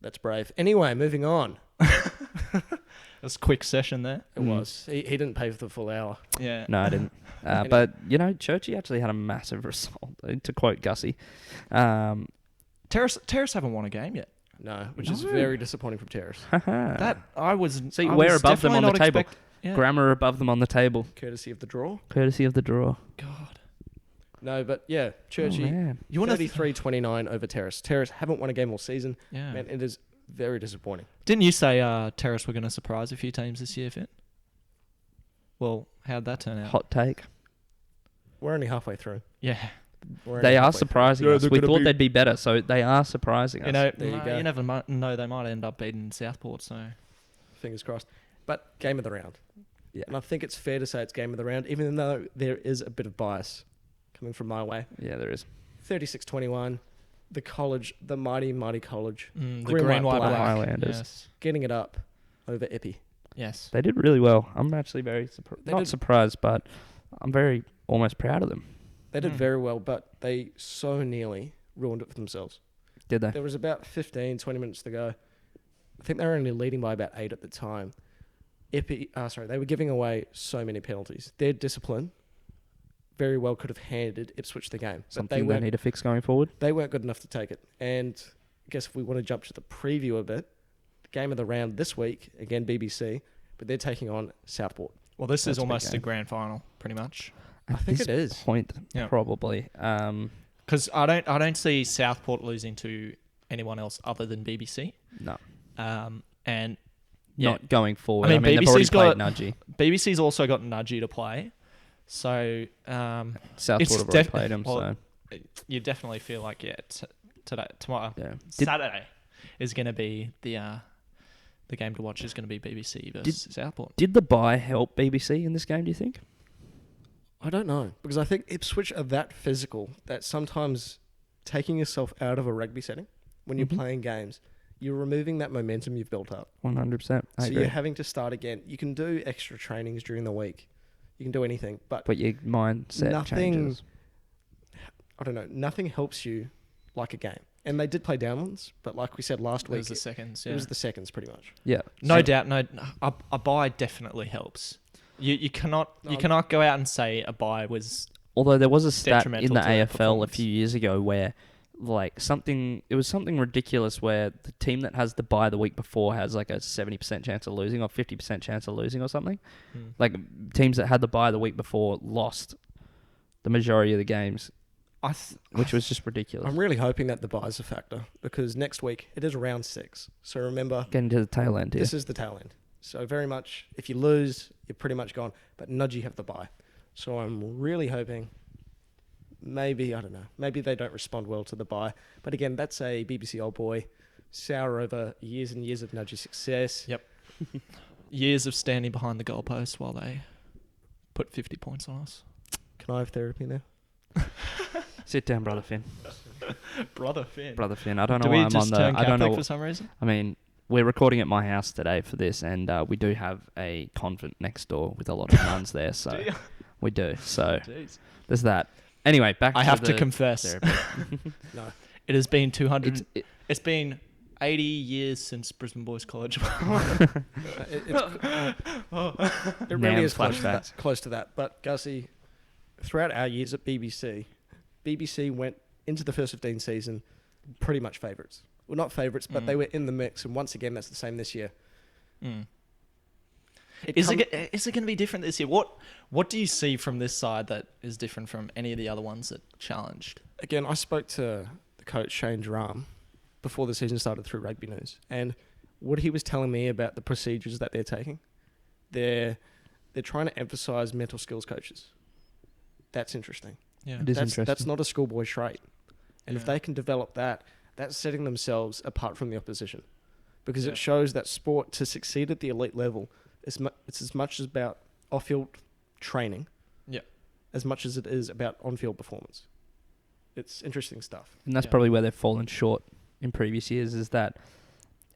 That's brave. Anyway, moving on. It was a quick session there. It was. He didn't pay for the full hour. Yeah. No, I didn't. But, Churchy actually had a massive result, to quote Gussie. Terrace haven't won a game yet. No, which is No. very disappointing from Terrace. That I was. See, I we're was above them definitely on the not table. Yeah. Grammar above them on the table, Courtesy of the draw. courtesy of the draw. God. No, but yeah, Churchy. Oh, man. You want to? 33-29 over Terrace. Terrace haven't won a game all season. Yeah. Man, it is very disappointing. Didn't you say Terrace were going to surprise a few teams this year, Finn? Well, how'd that turn out? Hot take. We're only halfway through. Yeah. We're only They are halfway through. surprising Yeah, us. they're We gonna thought be- they'd be better, so they are surprising us. There you go. You never know. They might end up beating Southport. So Fingers crossed. But game of the round. Yeah. And I think it's fair to say it's game of the round, even though there is a bit of bias coming from my way. Yeah, there is. 36-21. The college, the mighty, mighty college, the Green, green, white, white, black. black. Highlanders. Yes. getting it up over Epi. Yes. They did really well. I'm actually very They not did- surprised, but I'm very almost proud of them. They did Mm. very well, but they so nearly ruined it for themselves. Did they? There was about 15, 20 minutes to go. I think they were only leading by about 8 at the time. They were giving away so many penalties. Their discipline very well could have handed Ipswich the game. But Something they need to fix going forward. they weren't good enough to take it. And I guess if we want to jump to the preview a bit, the game of the round this week, again BBC, but they're taking on Southport. Well, this is That's a big almost a game. grand final, pretty much. I think At it this is. point, Yeah. probably. Because I don't see Southport losing to anyone else other than BBC. No, And yeah, not going forward. I mean, they've already BBC's played got- Nudgy. BBC's also got Nudgy to play. So Southport it's have already def- played him, well, so you definitely feel like tomorrow yeah. Saturday is going to be the game to watch is going to be BBC versus Southport. Did the bye help BBC in this game, do you think? I don't know, because I think Ipswich are that physical that sometimes taking yourself out of a rugby setting when you're Mhm. playing games, you're removing that momentum you've built up. 100%. I So agree. you're having to start again. You can do extra trainings during the week. You can do anything, but But your mindset Nothing- changes. I don't know. Nothing helps you like a game. And they did play downlands, but like we said last It week, was the seconds. it Yeah. was the seconds pretty much. Yeah. No So- doubt. No, a bye definitely helps. You cannot No. cannot go out and say a bye was Although there was a stat detrimental in the to their AFL a performance. few years ago where it was something ridiculous where the team that has the bye the week before has like a 70% chance of losing or 50% chance of losing or something. Like teams that had the bye the week before lost the majority of the games, which was just ridiculous. I'm really hoping that the bye is a factor because next week it is round 6. So remember, Getting to the tail end here. this is the tail end. So very much, if you lose, you're pretty much gone. But Nudgy have the bye. So I'm really hoping maybe, I don't know, maybe they don't respond well to the bye. But again, that's a BBC old boy, sour over years and years of Nudgy success. Yep. Years of standing behind the goalpost while they put 50 points on us. Can I have therapy now? Sit down, brother Finn. Brother Finn. Brother Finn. I don't know Do why we I'm just on the. turn I don't Catholic know. for some reason? I mean, we're recording at my house today for this, and we do have a convent next door with a lot of nuns there. So Do you? we do. So Jeez. there's that. Anyway, back. I to have to the confess, therapy. No. it has been 200. It's- It's been 80 years since Brisbane Boys College. It really Nam is flashbacks. close to that. But Gussie, throughout our years at BBC went into the first 15 season pretty much favourites. Well, not favourites, but they were in the mix. And once again, that's the same this year. Mm. It Is come- it going to be different this year? What do you see from this side that is different from any of the other ones that challenged? Again, I spoke to the coach, Shane Drum, before the season started through Rugby News. And what he was telling me about the procedures that they're taking, they're trying to emphasise mental skills coaches. That's interesting. Yeah. It is interesting. That's not a schoolboy trait. And if Yeah. they can develop that, that's setting themselves apart from the opposition. Because Yeah. it shows that sport, to succeed at the elite level, it's as much about off-field training Yeah. as much as it is about on-field performance. It's interesting stuff. And that's Yeah. probably where they've fallen short in previous years, is that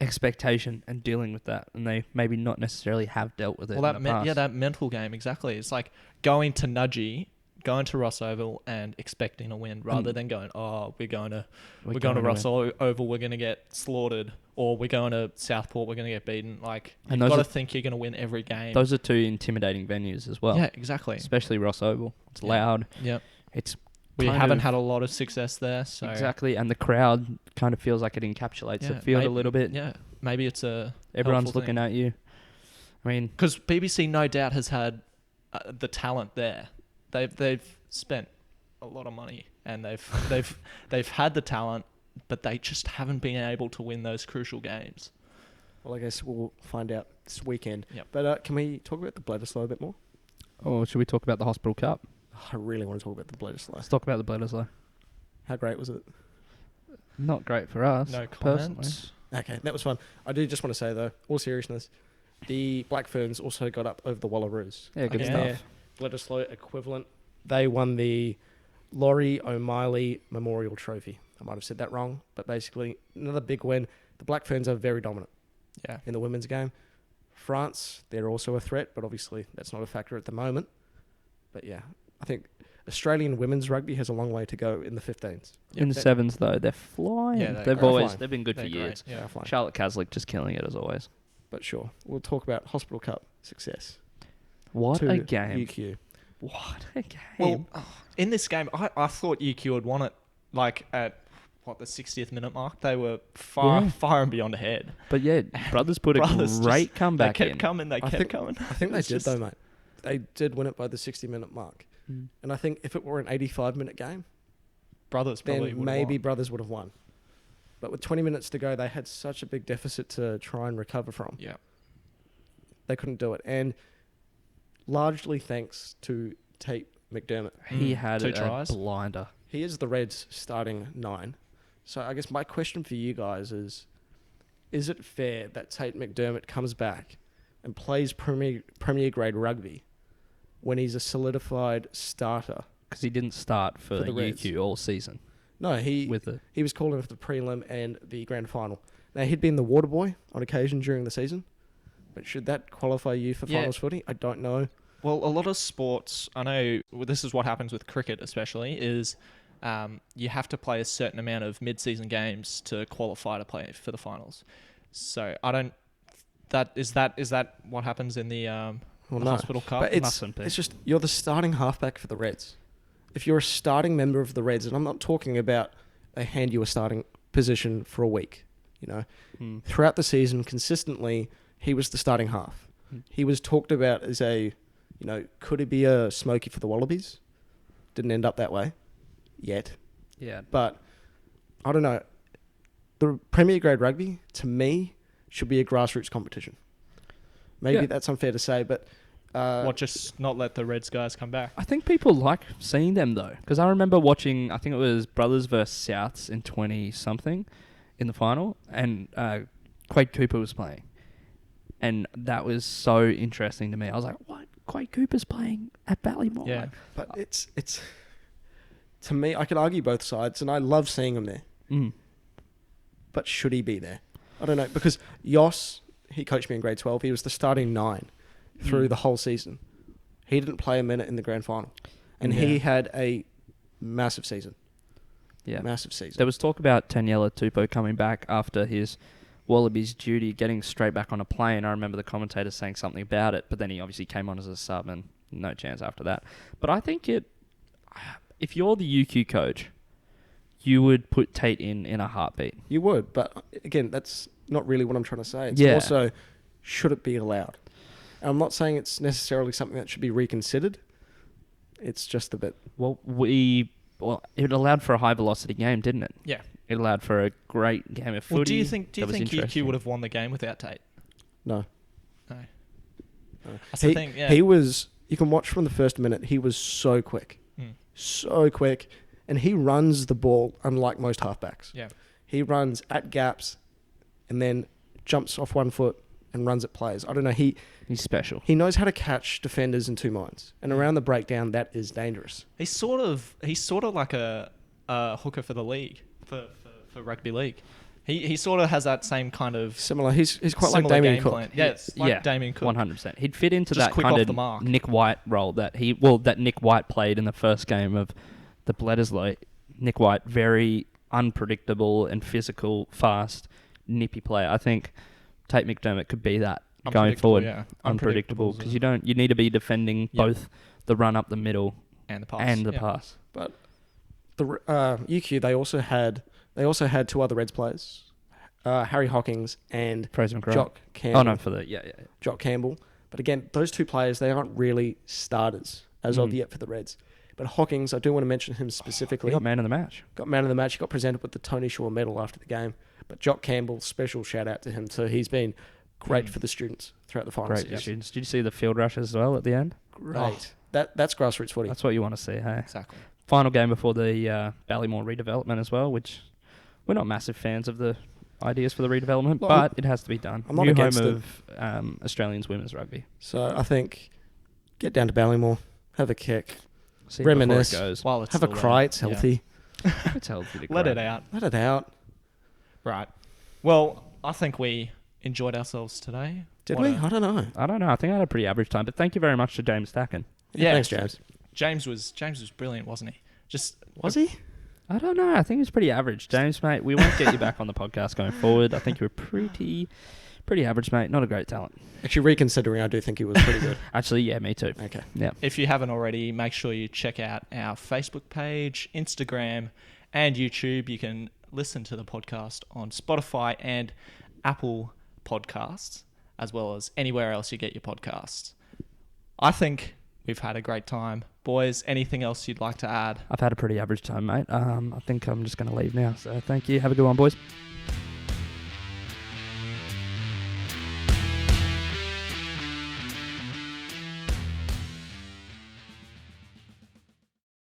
expectation and dealing with that, and they maybe not necessarily have dealt with it. Well, in the past. that mental game, exactly. It's like going to Nudgy, going to Ross Oval and expecting a win rather than going, oh, we're going to Ross Oval, we're going to get slaughtered, or we're going to Southport, we're going to get beaten. Like, And you've those got are- to think you're going to win every game. Those are two intimidating venues as well. yeah, exactly. Especially Ross Oval. It's Yeah. loud. Yeah. It's We kind haven't of- had a lot of success there, so exactly, and the crowd kind of feels like it encapsulates the Yeah, field a maybe- little bit. yeah, maybe it's a Everyone's helpful looking thing. at you. I mean, Because BBC no doubt has had the talent there. They've spent a lot of money and they've had the talent, but they just haven't been able to win those crucial games. Well, I guess we'll find out this weekend. Yep. But can we talk about the Bledisloe a bit more? or should we talk about the Hospital Cup? I really want to talk about the Bledisloe. Let's talk about the Bledisloe. How great was it? Not great for us, No personally. comments. Okay, that was fun. I do just want to say, though, all seriousness, the Black Ferns also got up over the Wallaroos. Yeah, good Yeah. stuff. Their Bledisloe equivalent. They won the Laurie O'Malley Memorial Trophy. I might have said that wrong, but basically another big win. The Black Ferns are very dominant Yeah. in the women's game. France, they're also a threat, but obviously that's not a factor at the moment. But yeah, I think Australian women's rugby has a long way to go in the 15s. In the That- sevens, though, they're flying. Yeah, they've they're always flying. they've been good They're for great, years. yeah. fine. Charlotte Caslick just killing it as always. But sure, we'll talk about Hospital Cup success. What to a game! UQ. What a game. Well, in this game, I thought UQ had won it like at the 60th minute mark. They were far and beyond ahead. But yeah, Brothers put a great comeback They kept in. coming. They kept coming. I think they did though, mate. They did win it by the 60-minute mark. And I think if it were an 85-minute game, Brothers probably then would maybe have won. Brothers would have won. But with 20 minutes to go, they had such a big deficit to try and recover from. Yeah. They couldn't do it. And largely thanks to Tate McDermott. He had 2 a tries. blinder. He is the Reds' starting 9. So I guess my question for you guys is it fair that Tate McDermott comes back and plays Premier Grade rugby when he's a solidified starter? Because he didn't start for the Reds. UQ all season. No, he was called in for the prelim and the grand final. Now, he'd been the water boy on occasion during the season, but should that qualify you for finals footy? I don't know. Well, a lot of sports, I know this is what happens with cricket especially, is you have to play a certain amount of mid-season games to qualify to play for the finals. So is that what happens in the Hospital Cup? But it's just you're the starting halfback for the Reds. If you're a starting member of the Reds, and I'm not talking about they hand you a starting position for a week, throughout the season, consistently, he was the starting half. He was talked about as could he be a smoky for the Wallabies? Didn't end up that way yet. Yeah. But I don't know. The Premier Grade rugby, to me, should be a grassroots competition. Maybe that's unfair to say, but... just not let the Reds guys come back? I think people like seeing them, though. Because I remember watching, I think it was Brothers versus Souths in 20-something in the final, and Quade Cooper was playing. And that was so interesting to me. I was like, what? Quade Cooper's playing at Ballymore? Yeah. But it's... To me, I could argue both sides, and I love seeing him there. But should he be there? I don't know, because Yoss, he coached me in grade 12. He was the starting 9 through the whole season. He didn't play a minute in the grand final. And he had a massive season. Yeah. Massive season. There was talk about Taniela Tupou coming back after his Wallabies duty, getting straight back on a plane. I remember the commentator saying something about it, but then he obviously came on as a sub and no chance after that. But I think if you're the UQ coach, you would put Tate in a heartbeat. You would, but again, that's not really what I'm trying to say. It's Yeah. also, should it be allowed? And I'm not saying it's necessarily something that should be reconsidered. It's just a bit... Well, it allowed for a high-velocity game, didn't it? Yeah. It allowed for a great game of footy. Well, do you think that was UQ interesting. would have won the game without Tate? No. No. That's the thing, yeah. He was... You can watch from the first minute, he was so quick. So quick. And he runs the ball unlike most halfbacks. Yeah. He runs at gaps and then jumps off one foot and runs at players. I don't know. He's special. He knows how to catch defenders in 2 minds. And around the breakdown, that is dangerous. He's sort of like a hooker for the league, for rugby league. He sort of has that same kind of... Similar. He's quite like similar Damien game Cook. plan. Yeah, it's like Damien Cook. 100%. He'd fit into Just that quick kind off of the mark. Nick White role that Nick White played in the first game of the Bledisloe. Nick White, very unpredictable and physical, fast, nippy player. I think Tate McDermott could be that going forward. Yeah. Unpredictable, because you need to be defending both the run up the middle and the pass. pass. But the UQ, they also had 2 other Reds players, Harry Hockings and Fraser McGrath. Jock Campbell. Oh no, for the Jock Campbell. But again, those 2 players, they aren't really starters as of yet for the Reds. But Hockings, I do want to mention him specifically. He got man of the match. He got presented with the Tony Shaw medal after the game. But Jock Campbell, special shout out to him too. He's been great for the students throughout the finals. Great students. Did you see the field rush as well at the end? Great. That's grassroots footy. That's what you want to see, hey? Exactly. Final game before the Ballymore redevelopment as well, which we're not massive fans of the ideas for the redevelopment, but it has to be done. I'm not New against home of Australians women's rugby. So I think get down to Ballymore, have a kick, See reminisce, before it goes. While it's have a still cry. there. It's healthy. It's healthy to Let cry. it out. Let it out. Right. Well, I think we enjoyed ourselves today. Did we? I don't know. I don't know. I think I had a pretty average time, but thank you very much to James Takken. Yeah. Thanks, James. James was brilliant, wasn't he? Was he? I don't know. I think he was pretty average. James, mate, we won't get you back on the podcast going forward. I think you were pretty Pretty average, mate. Not a great talent. Actually, reconsidering, I do think he was pretty good. Actually, yeah, me too. Okay. Yeah. If you haven't already, make sure you check out our Facebook page, Instagram, and YouTube. You can listen to the podcast on Spotify and Apple Podcasts, as well as anywhere else you get your podcasts. I think we've had a great time. Boys, anything else you'd like to add? I've had a pretty average time, mate. I think I'm just going to leave now. So thank you. Have a good one, boys.